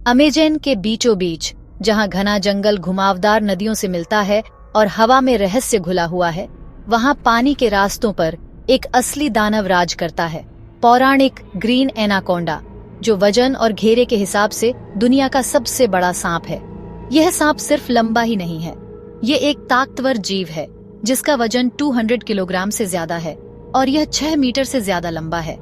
Amazon के बीचों बीच, जहाँ घना जंगल घुमावदार नदियों से मिलता है और हवा में रहस्य घुला हुआ है, वहाँ पानी के रास्तों पर एक असली दानव राज करता है। पौराणिक ग्रीन एनाकोंडा, जो वजन और घेरे के हिसाब से दुनिया का सबसे बड़ा सांप है। यह सांप सिर्फ लंबा ही नहीं है, ये एक ताकतवर जीव है जिसका वजन 200 किलोग्राम से ज्यादा है और यह 6 मीटर से ज्यादा लंबा है।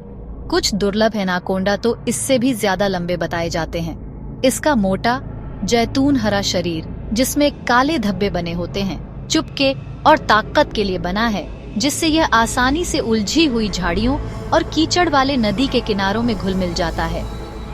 कुछ दुर्लभ एनाकोंडा तो इससे भी ज्यादा लंबे बताए जाते हैं। इसका मोटा जैतून हरा शरीर, जिसमें काले धब्बे बने होते हैं, चुपके और ताकत के लिए बना है, जिससे यह आसानी से उलझी हुई झाड़ियों और कीचड़ वाले नदी के किनारों में घुल मिल जाता है।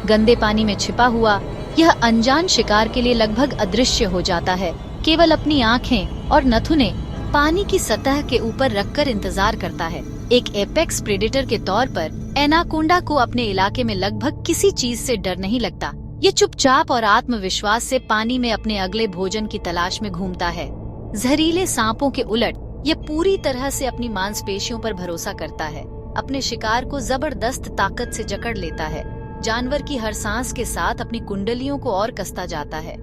गंदे पानी में छिपा हुआ यह अनजान शिकार के लिए लगभग अदृश्य हो जाता है। केवल अपनी आँखें और नथुने पानी की सतह के ऊपर रखकर इंतजार करता है। एक एपेक्स प्रेडेटर के तौर पर एनाकोंडा को अपने इलाके में लगभग किसी चीज से डर नहीं लगता। ये चुपचाप और आत्मविश्वास से पानी में अपने अगले भोजन की तलाश में घूमता है। जहरीले सांपों के उलट यह पूरी तरह से अपनी मांसपेशियों पर भरोसा करता है। अपने शिकार को जबरदस्त ताकत से जकड़ लेता है। जानवर की हर सांस के साथ अपनी कुंडलियों को और कसता जाता है।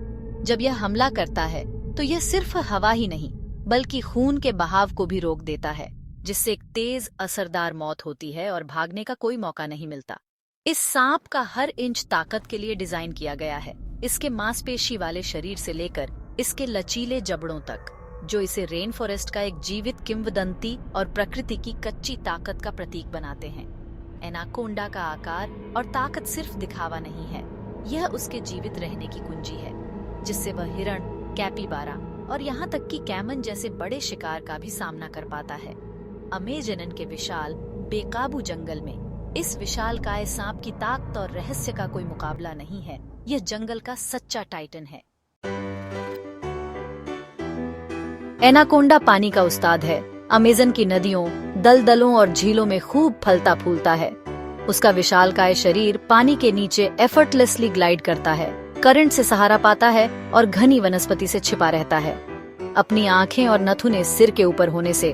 जब यह हमला करता है तो यह सिर्फ हवा ही नहीं बल्कि खून के बहाव को भी रोक देता है, जिससे एक तेज असरदार मौत होती है और भागने का कोई मौका नहीं मिलता। इस सांप का हर इंच ताकत के लिए डिजाइन किया गया है। इसके मांसपेशी वाले शरीर से लेकर इसके लचीले जबड़ों तक, जो इसे रेन फॉरेस्ट का एक जीवित किंवदंती और प्रकृति की कच्ची ताकत का प्रतीक बनाते हैं। एनाकोंडा का आकार और ताकत सिर्फ दिखावा नहीं है, यह उसके जीवित रहने की कुंजी है, जिससे वह हिरण, कैपिबारा और यहाँ तक कि कैमन जैसे बड़े शिकार का भी सामना कर पाता है। अमेज़न के विशाल बेकाबू जंगल में इस विशालकाय सांप की ताकत और रहस्य का कोई मुकाबला नहीं है। यह जंगल का सच्चा टाइटन है। एनाकोंडा पानी का उस्ताद है। अमेज़न की नदियों, दलदलों और झीलों में खूब फलता फूलता है। उसका विशालकाय शरीर पानी के नीचे एफर्टलेसली ग्लाइड करता है, करंट से सहारा पाता है और घनी वनस्पति से छिपा रहता है। अपनी आंखें और नथुने सिर के ऊपर होने से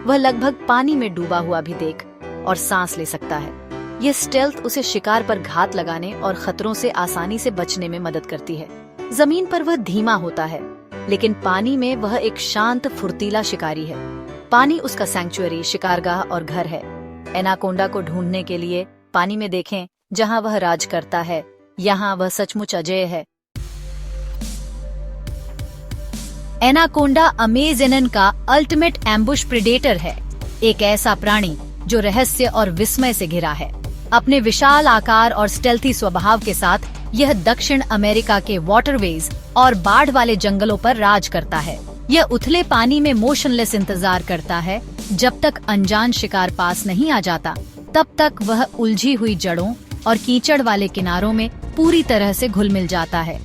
वह लगभग पानी में डूबा हुआ भी देख और सांस ले सकता है। यह स्टेल्थ उसे शिकार पर घात लगाने और खतरों से आसानी से बचने में मदद करती है। जमीन पर वह धीमा होता है, लेकिन पानी में वह एक शांत फुर्तीला शिकारी है। पानी उसका सैंक्चुअरी, शिकारगाह और घर है। एनाकोंडा को ढूंढने के लिए पानी में देखें, जहां वह राज करता है। यहाँ वह सचमुच अजेय है। एनाकोंडा अमेज़न का अल्टीमेट एम्बुश प्रेडेटर है, एक ऐसा प्राणी जो रहस्य और विस्मय से घिरा है। अपने विशाल आकार और स्टेल्थी स्वभाव के साथ यह दक्षिण अमेरिका के वाटरवेज और बाढ़ वाले जंगलों पर राज करता है। यह उथले पानी में मोशनलेस इंतजार करता है। जब तक अनजान शिकार पास नहीं आ जाता, तब तक वह उलझी हुई जड़ों और कीचड़ वाले किनारों में पूरी तरह से घुल मिल जाता है।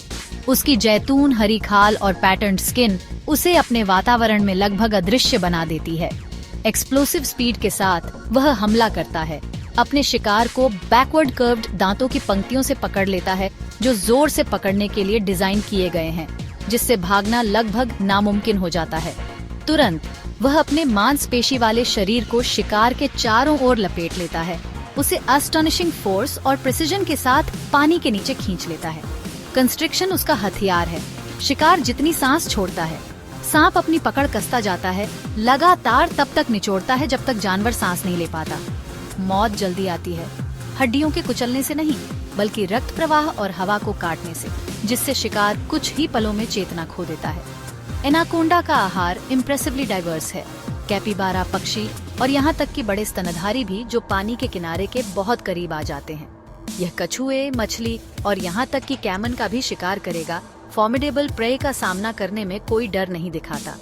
उसकी जैतून हरी खाल और पैटर्न्ड स्किन उसे अपने वातावरण में लगभग अदृश्य बना देती है। एक्सप्लोसिव स्पीड के साथ वह हमला करता है। अपने शिकार को बैकवर्ड कर्व्ड दांतों की पंक्तियों से पकड़ लेता है, जो जोर से पकड़ने के लिए डिजाइन किए गए हैं, जिससे भागना लगभग नामुमकिन हो जाता है। तुरंत वह अपने मांसपेशी वाले शरीर को शिकार के चारों ओर लपेट लेता है। उसे अस्टॉनिशिंग फोर्स और प्रिसिजन के साथ पानी के नीचे खींच लेता है। कंस्ट्रिक्शन उसका हथियार है। शिकार जितनी सांस छोड़ता है, सांप अपनी पकड़ कसता जाता है, लगातार तब तक निचोड़ता है जब तक जानवर सांस नहीं ले पाता। मौत जल्दी आती है, हड्डियों के कुचलने से नहीं, बल्कि रक्त प्रवाह और हवा को काटने से, जिससे शिकार कुछ ही पलों में चेतना खो देता है। एनाकोंडा का आहार इम्प्रेसिवली डाइवर्स है। कैपिबारा पक्षी और यहाँ तक कि बड़े स्तनधारी भी जो पानी के किनारे के बहुत करीब आ जाते हैं। यह कछुए, मछली और यहाँ तक कि कैमन का भी शिकार करेगा। फॉर्मिडेबल प्रे का सामना करने में कोई डर नहीं दिखाता।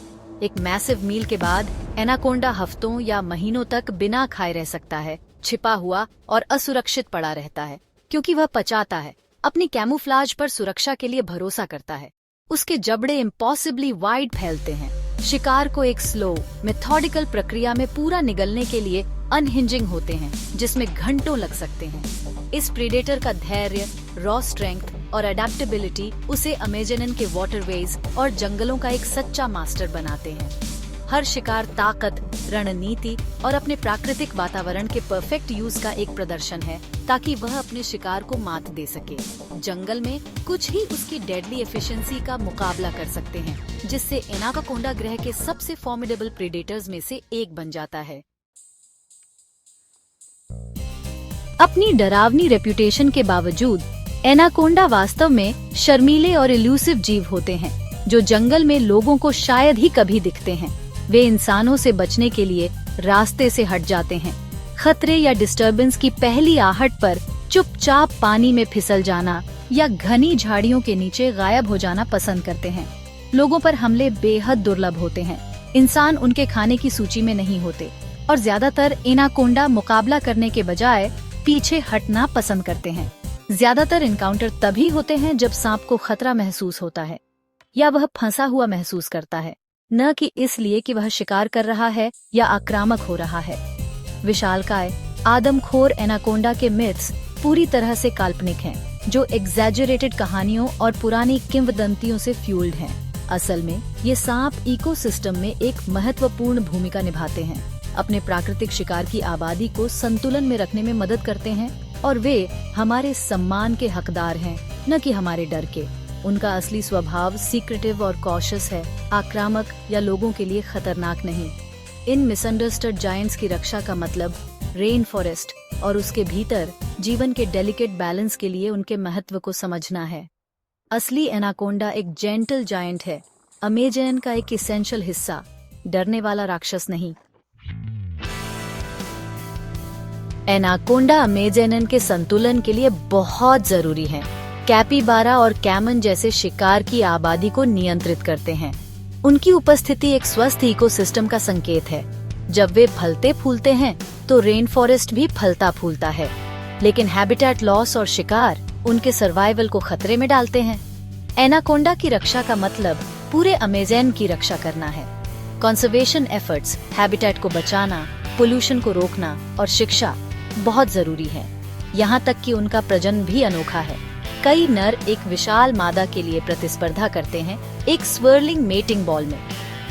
एक मैसिव मील के बाद एनाकोंडा हफ्तों या महीनों तक बिना खाए रह सकता है, छिपा हुआ और असुरक्षित पड़ा रहता है, क्योंकि वह पचाता है, अपनी कैमोफ्लाज पर सुरक्षा के लिए भरोसा करता है। उसके जबड़े इम्पॉसिबली वाइड फैलते हैं। शिकार को एक स्लो, मेथोडिकल प्रक्रिया में पूरा निगलने के लिए अनहिंजिंग होते हैं, जिसमें घंटों लग सकते हैं। इस प्रेडेटर का धैर्य, रॉ स्ट्रेंथ और अडेप्टेबिलिटी उसे अमेज़न के वाटरवेज और जंगलों का एक सच्चा मास्टर बनाते हैं। हर शिकार ताकत, रणनीति और अपने प्राकृतिक वातावरण के परफेक्ट यूज का एक प्रदर्शन है, ताकि वह अपने शिकार को मात दे सके। जंगल में कुछ ही उसकी डेडली एफिशिएंसी का मुकाबला कर सकते हैं, जिससे एनाकोंडा ग्रह के सबसे फॉर्मिडेबल प्रेडेटर्स में से एक बन जाता है। अपनी डरावनी रेप्यूटेशन के बावजूद एनाकोंडा वास्तव में शर्मीले और इल्यूसिव जीव होते हैं, जो जंगल में लोगों को शायद ही कभी दिखते हैं। वे इंसानों से बचने के लिए रास्ते से हट जाते हैं। खतरे या डिस्टरबेंस की पहली आहट पर चुपचाप पानी में फिसल जाना या घनी झाड़ियों के नीचे गायब हो जाना पसंद करते हैं। लोगों पर हमले बेहद दुर्लभ होते हैं। इंसान उनके खाने की सूची में नहीं होते और ज्यादातर एनाकोंडा मुकाबला करने के बजाय पीछे हटना पसंद करते हैं। ज्यादातर इनकाउंटर तभी होते हैं जब सांप को खतरा महसूस होता है या वह फंसा हुआ महसूस करता है, न कि इसलिए कि वह शिकार कर रहा है या आक्रामक हो रहा है। विशालकाय, आदमखोर एनाकोंडा के मिथ्स पूरी तरह से काल्पनिक हैं, जो एग्जैजरेटेड कहानियों और पुरानी किंवदंतियों से फ्यूल्ड हैं। असल में ये सांप इकोसिस्टम में एक महत्वपूर्ण भूमिका निभाते हैं, अपने प्राकृतिक शिकार की आबादी को संतुलन में रखने में मदद करते हैं और वे हमारे सम्मान के हकदार हैं, न कि हमारे डर के। उनका असली स्वभाव सीक्रेटिव और कॉशियस है, आक्रामक या लोगों के लिए खतरनाक नहीं। इन मिसअंडरस्टूड जायंट्स की रक्षा का मतलब रेन फॉरेस्ट और उसके भीतर जीवन के डेलिकेट बैलेंस के लिए उनके महत्व को समझना है। असली एनाकोंडा एक जेंटल जायंट है, अमेजन का एक इसेंशियल हिस्सा, डरने वाला राक्षस नहीं। एनाकोंडा अमेजन के संतुलन के लिए बहुत जरूरी है। कैपिबारा और कैमन जैसे शिकार की आबादी को नियंत्रित करते हैं। उनकी उपस्थिति एक स्वस्थ इकोसिस्टम का संकेत है। जब वे फलते फूलते हैं तो रेन फॉरेस्ट भी फलता फूलता है, लेकिन हैबिटेट लॉस और शिकार उनके सर्वाइवल को खतरे में डालते हैं। एनाकोंडा की रक्षा का मतलब पूरे अमेजन की रक्षा करना है। कंजर्वेशन एफर्ट्स, हैबिटेट को बचाना, पोल्यूशन को रोकना और शिक्षा बहुत जरूरी है। यहाँ तक कि उनका प्रजनन भी अनोखा है। कई नर एक विशाल मादा के लिए प्रतिस्पर्धा करते हैं, एक स्वर्लिंग मेटिंग बॉल में।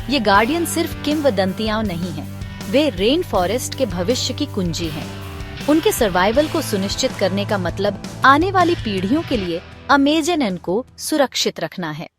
ये गार्डियन सिर्फ किंवदंतियां नहीं हैं, वे रेन फॉरेस्ट के भविष्य की कुंजी हैं। उनके सर्वाइवल को सुनिश्चित करने का मतलब आने वाली पीढ़ियों के लिए अमेजन को सुरक्षित रखना है।